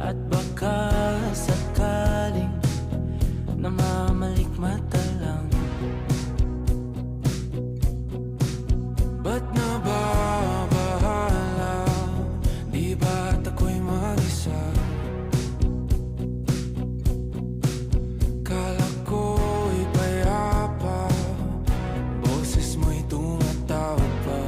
At baka sakaling namamalikmata lang. Ba't nababahala? Di ba't ako'y mag-isa? Kala ko'y payapa, boses mo'y tumatawag pa.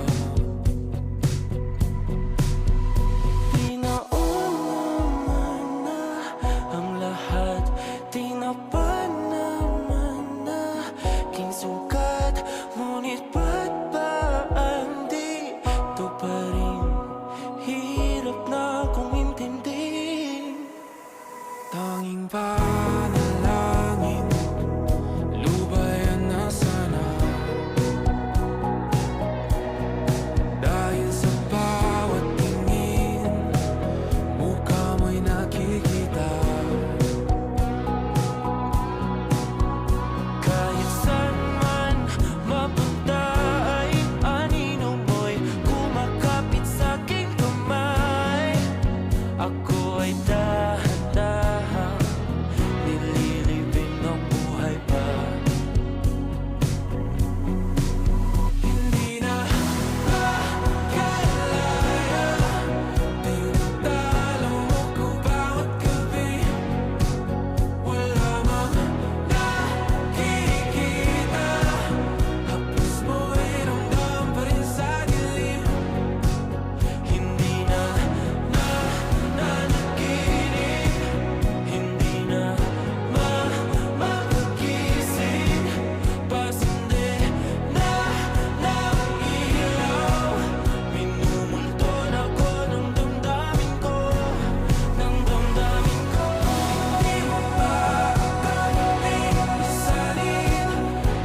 Di naman na ang lahat, di na pa naman na king sukat. Ngunit ba't ba ang dito pa rin? Hirap na kong intindihin. Tanging panalangin, lubayan na sana. Dahil sa bawat tingin, mukha mo'y nakikita. Kahit saan man mapunta ay anino mo'y kumakapit sa'king kamay. Ako ay dahan-dahang nililibing ng buhay pa. Hindi na makalaya, tinatalo mo ko bawat gabi. Wala mang nakikita, hapos mo'y ramdam pa rin sa dilim. Hindi na nanaginip, hindi na mapagising. Pasindi na ng ilaw, minumulton ako ng damdamin ko, ng damdamin ko. Hindi mo ba akaling isalin?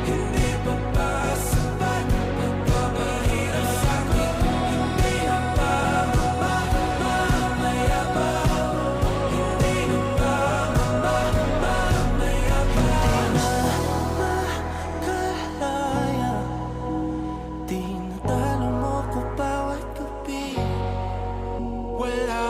Hindi pa ba sapat nagpapahirap sa'kin? Hindi na ba mamamayabang? Hindi na ba mamamayabang? Makalaya, tinatalo mo ko bawat gabi. Wala